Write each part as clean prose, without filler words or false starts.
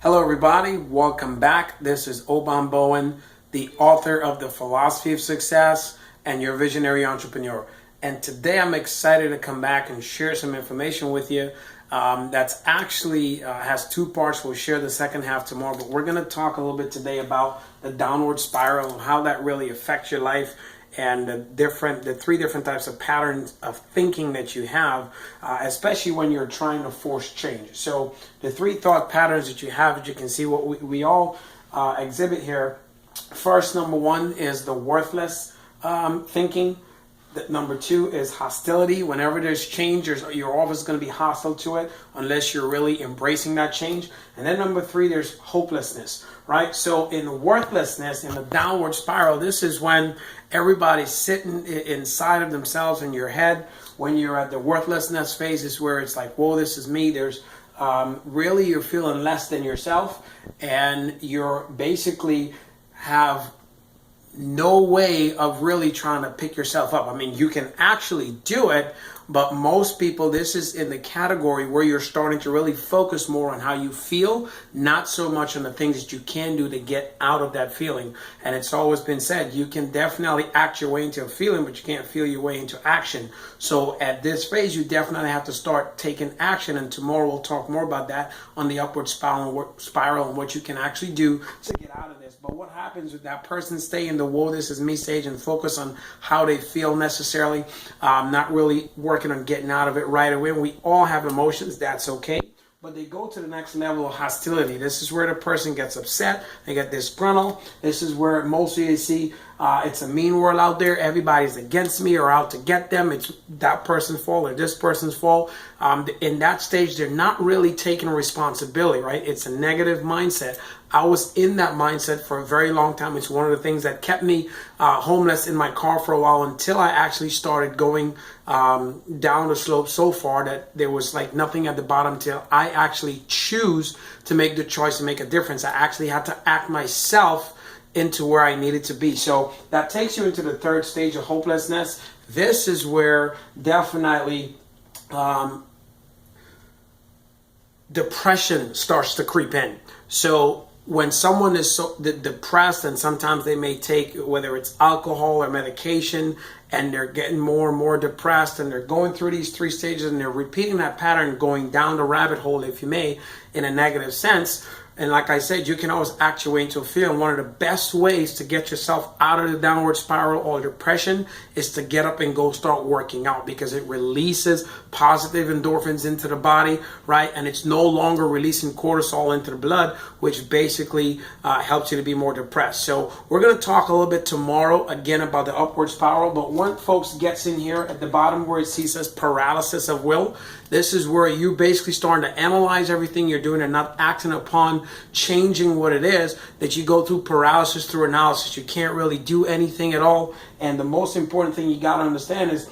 Hello, everybody. Welcome back. This is Obam Bowen, the author of The Philosophy of Success and Your Visionary Entrepreneur. And today I'm excited to come back and share some information with you that's actually has two parts. We'll share the second half tomorrow, but we're going to talk a little bit today about the downward spiral and how that really affects your life and the three different types of patterns of thinking that you have, especially when you're trying to force change. So the three thought patterns that you have, as you can see, what we all exhibit here. First, number one is the worthless thinking. Number two is hostility. Whenever there's change, you're always going to be hostile to it unless you're really embracing that change. And then number three, there's hopelessness, right? So in worthlessness, in the downward spiral, this is when everybody's sitting inside of themselves in your head. When you're at the worthlessness phase, is where it's like, whoa, this is me. There's really, you're feeling less than yourself, and you're basically have no way of really trying to pick yourself up. I mean, you can actually do it, but most people, this is in the category where you're starting to really focus more on how you feel, not so much on the things that you can do to get out of that feeling. And it's always been said, you can definitely act your way into a feeling, but you can't feel your way into action. So at this phase, you definitely have to start taking action. And tomorrow we'll talk more about that on the upward spiral and what you can actually do to get out of this. But what happens with that person stay in the whoa, this is me stage and focus on how they feel necessarily, not really working on getting out of it right away. We all have emotions, that's okay. But they go to the next level of hostility. This is where the person gets upset, they get disgruntled. This is where mostly you see it's a mean world out there. Everybody's against me or out to get them. It's that person's fault or this person's fault. In that stage, they're not really taking responsibility, right? It's a negative mindset. I was in that mindset for a very long time. It's one of the things that kept me homeless in my car for a while until I actually started going down the slope so far that there was like nothing at the bottom till I actually choose to make the choice to make a difference. I actually had to act myself into where I needed to be. So that takes you into the third stage of hopelessness. This is where definitely depression starts to creep in. So when someone is so depressed, and sometimes they may take, whether it's alcohol or medication, and they're getting more and more depressed, and they're going through these three stages, and they're repeating that pattern, going down the rabbit hole, if you may, in a negative sense. And like I said, you can always act your way into a fear. And one of the best ways to get yourself out of the downward spiral or depression is to get up and go start working out, because it releases positive endorphins into the body, right? And it's no longer releasing cortisol into the blood, which basically helps you to be more depressed. So we're going to talk a little bit tomorrow again about the upward spiral. But once folks gets in here at the bottom where it says paralysis of will, this is where you basically starting to analyze everything you're doing and not acting upon changing what it is, that you go through paralysis through analysis. You can't really do anything at all. And the most important thing you got to understand is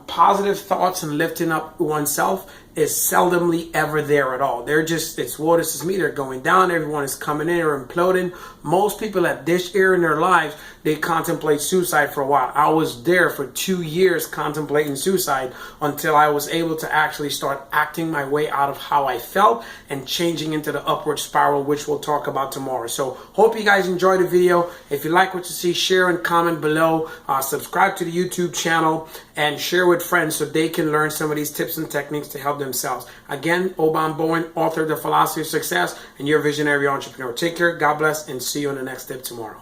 positive thoughts and lifting up oneself is seldomly ever there at all. They're just, it's what this is me. They're going down. Everyone is coming in or imploding. Most people at this era in their lives, they contemplate suicide for a while. I was there for 2 years contemplating suicide until I was able to actually start acting my way out of how I felt and changing into the upward spiral, which we'll talk about tomorrow. So hope you guys enjoyed the video. If you like what you see, share and comment below. Subscribe to the YouTube channel and share with friends so they can learn some of these tips and techniques to help themselves. Again, Obam Bowen, author of The Philosophy of Success and Your Visionary Entrepreneur. Take care, God bless, and see you in the next tip tomorrow.